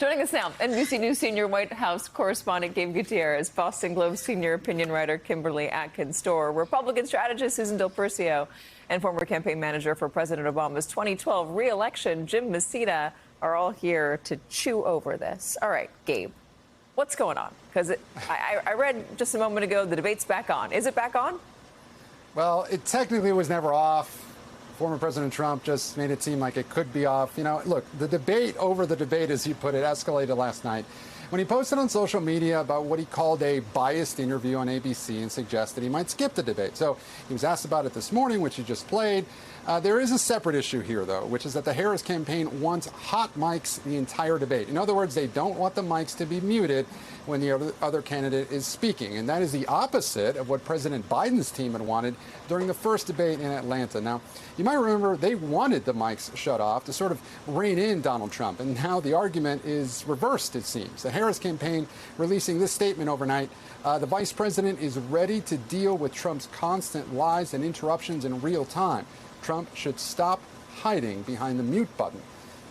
Joining us now, NBC News senior White House correspondent Gabe Gutierrez, Boston Globe senior opinion writer Kimberly Atkins-Stohr, Republican strategist Susan Del Percio, and former campaign manager for President Obama's 2012 re-election, Jim Mesita, are all here to chew over this. All right, Gabe, what's going on? Because I read just a moment ago the debate's back on. Is it back on? Well, it technically was never off. Former President Trump just made it seem like it could be off. You know, look, the debate over the debate, as he put it, escalated last night when he posted on social media about what he called a biased interview on ABC and suggested he might skip the debate. So he was asked about it this morning, which he just played. There is a separate issue here, though, which is that the Harris campaign wants hot mics the entire debate. In other words, they don't want the mics to be muted when the other candidate is speaking. And that is the opposite of what President Biden's team had wanted during the first debate in Atlanta. Now, you might remember they wanted the mics shut off to sort of rein in Donald Trump. And now the argument is reversed, it seems. The Harris campaign releasing this statement overnight. The vice president is ready to deal with Trump's constant lies and interruptions in real time. Trump should stop hiding behind the mute button.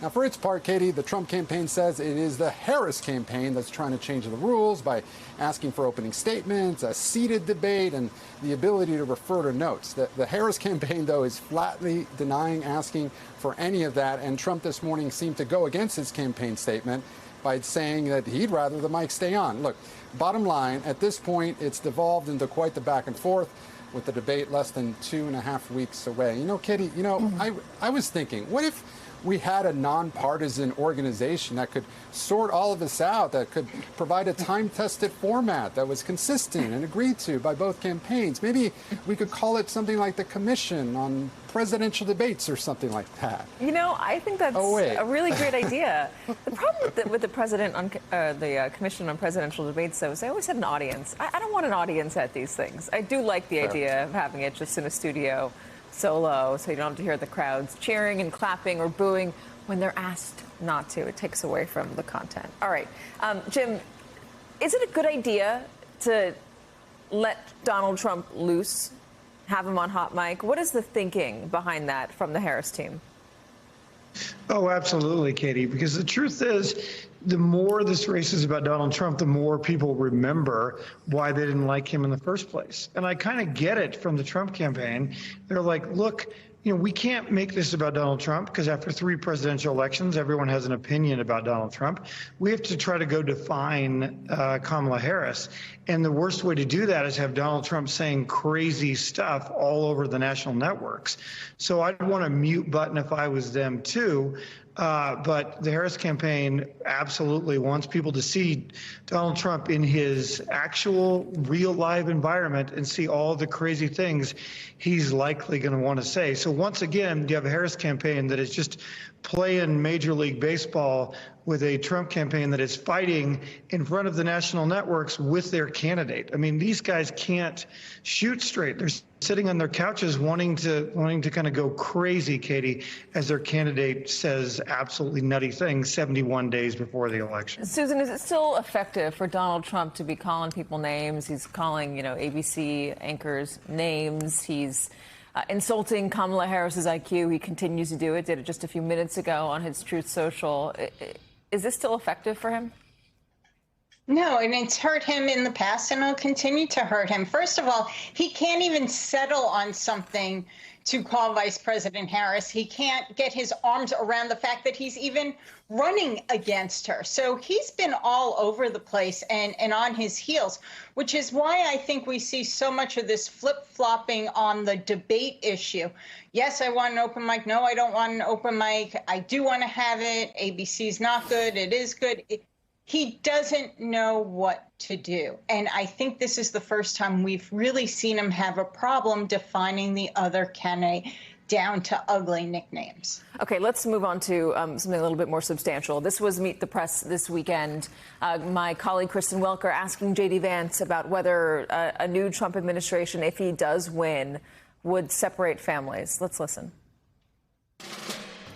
Now, for its part, Katie, the Trump campaign says it is the Harris campaign that's trying to change the rules by asking for opening statements, a seated debate, and the ability to refer to notes. The Harris campaign, though, is flatly denying asking for any of that, and Trump this morning seemed to go against his campaign statement by saying that he'd rather the mic stay on. Look, bottom line, at this point, it's devolved into quite the back and forth, with the debate less than 2.5 weeks away. You know, Katie, I was thinking, what if we had a nonpartisan organization that could sort all of this out, that could provide a time-tested format that was consistent and agreed to by both campaigns? Maybe we could call it something like the Commission on Presidential Debates or something like that. You know, I think that's a really great idea. The problem with the Commission on Presidential Debates, though, is they always have an audience. I don't want an audience at these things. I do like the idea of having it just in a studio solo, so you don't have to hear the crowds cheering and clapping or booing when they're asked not to. It takes away from the content. All right. Jim, is it a good idea to let Donald Trump loose, have him on hot mic? What is the thinking behind that from the Harris team? Oh, absolutely, Katie, because the truth is, the more this race is about Donald Trump, the more people remember why they didn't like him in the first place. And I kind of get it from the Trump campaign. They're like, look, we can't make this about Donald Trump because after 3 presidential elections, everyone has an opinion about Donald Trump. We have to try to go define Kamala Harris. And the worst way to do that is have Donald Trump saying crazy stuff all over the national networks. So I'd want a mute button if I was them, too. But the Harris campaign absolutely wants people to see Donald Trump in his actual real live environment and see all the crazy things he's likely going to want to say. So once again, you have a Harris campaign that is just playing Major League Baseball with a Trump campaign that is fighting in front of the national networks with their candidate. I mean, these guys can't shoot straight. They're sitting on their couches wanting to kind of go crazy, Katie, as their candidate says absolutely nutty things 71 days before the election. Susan, is it still effective for Donald Trump to be calling people names? He's calling, ABC anchors names. He's insulting Kamala Harris's IQ. He continues to do it. Did it just a few minutes ago on his Truth Social. Is this still effective for him? No, and it's hurt him in the past, and it'll continue to hurt him. First of all, he can't even settle on something to call Vice President Harris. He can't get his arms around the fact that he's even running against her. So he's been all over the place and on his heels, which is why I think we see so much of this flip-flopping on the debate issue. Yes, I want an open mic. No, I don't want an open mic. I do want to have it. ABC's not good. It is good. He doesn't know what to do. And I think this is the first time we've really seen him have a problem defining the other candidate down to ugly nicknames. Okay, let's move on to something a little bit more substantial. This was Meet the Press this weekend. My colleague Kristen Welker asking J.D. Vance about whether a new Trump administration, if he does win, would separate families. Let's listen.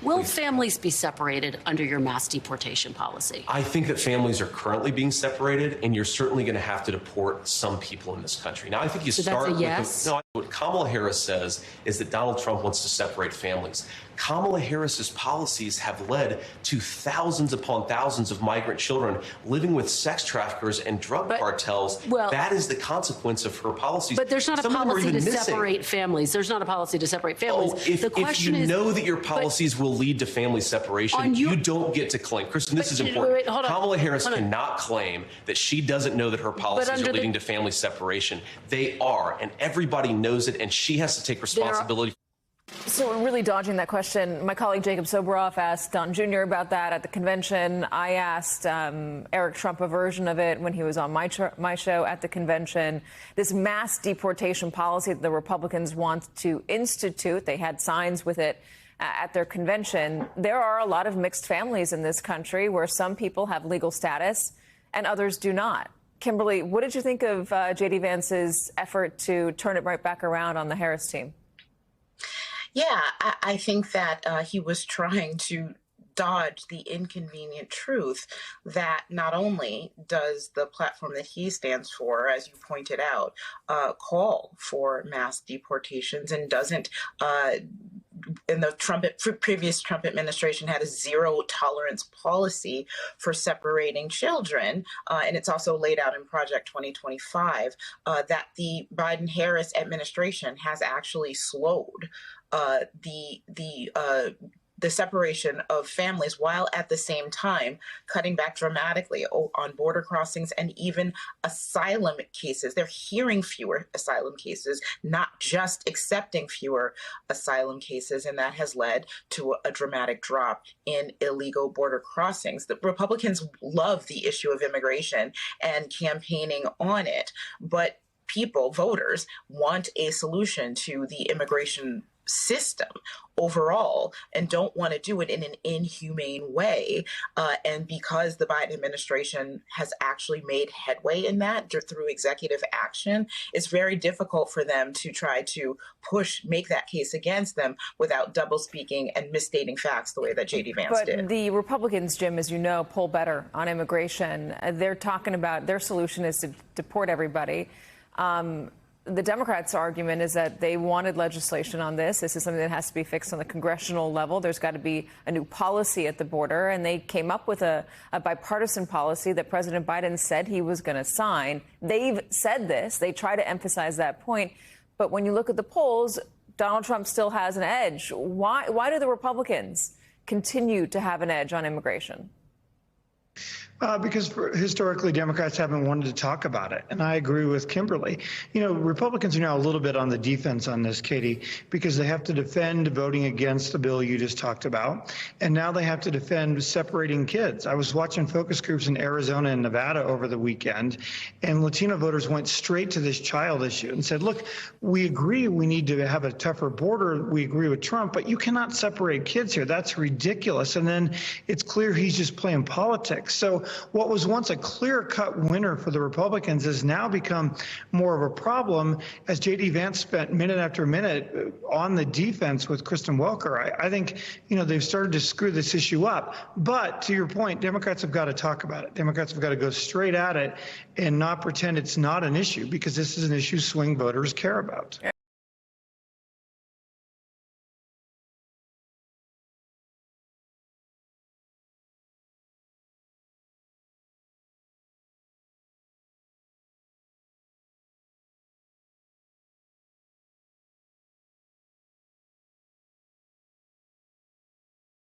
Will families be separated under your mass deportation policy? I think that families are currently being separated, and you're certainly going to have to deport some people in this country. Now, I think you so start that's a yes? with What Kamala Harris says is that Donald Trump wants to separate families. Kamala Harris's policies have led to thousands upon thousands of migrant children living with sex traffickers and drug cartels. Well, that is the consequence of her policies. But there's not a policy to separate families. There's not a policy to separate families. Oh, if you know that your policies will lead to family separation, you don't get to claim. Kristen, this is important. Kamala Harris cannot claim that she doesn't know that her policies are leading to family separation. They are, and everybody knows it, and she has to take responsibility. So we're really dodging that question. My colleague Jacob Soboroff asked Don Jr. about that at the convention. I asked Eric Trump a version of it when he was on my show at the convention. This mass deportation policy that the Republicans want to institute, they had signs with it at their convention. There are a lot of mixed families in this country where some people have legal status and others do not. Kimberly, what did you think of J.D. Vance's effort to turn it right back around on the Harris team? Yeah, I think that he was trying to dodge the inconvenient truth that not only does the platform that he stands for, as you pointed out, call for mass deportations and doesn't in the previous Trump administration had a zero tolerance policy for separating children. And it's also laid out in Project 2025 that the Biden-Harris administration has actually slowed the separation of families while at the same time cutting back dramatically on border crossings and even asylum cases. They're hearing fewer asylum cases, not just accepting fewer asylum cases, and that has led to a dramatic drop in illegal border crossings. The Republicans love the issue of immigration and campaigning on it, but people, voters, want a solution to the immigration system overall and don't want to do it in an inhumane way. And because the Biden administration has actually made headway in that through executive action, it's very difficult for them to try to make that case against them without double speaking and misstating facts the way that J.D. Vance did. But the Republicans, Jim, as you know, poll better on immigration. They're talking about their solution is to deport everybody. The Democrats' argument is that they wanted legislation on this. This is something that has to be fixed on the congressional level. There's got to be a new policy at the border. And they came up with a bipartisan policy that President Biden said he was going to sign. They've said this. They try to emphasize that point. But when you look at the polls, Donald Trump still has an edge. Why do the Republicans continue to have an edge on immigration? Because historically, Democrats haven't wanted to talk about it. And I agree with Kimberly. You know, Republicans are now a little bit on the defense on this, Katie, because they have to defend voting against the bill you just talked about. And now they have to defend separating kids. I was watching focus groups in Arizona and Nevada over the weekend, and Latino voters went straight to this child issue and said, look, we agree we need to have a tougher border. We agree with Trump, but you cannot separate kids here. That's ridiculous. And then it's clear he's just playing politics. So what was once a clear-cut winner for the Republicans has now become more of a problem as J.D. Vance spent minute after minute on the defense with Kristen Welker. I think, you know, they've started to screw this issue up. But to your point, Democrats have got to talk about it. Democrats have got to go straight at it and not pretend it's not an issue, because this is an issue swing voters care about.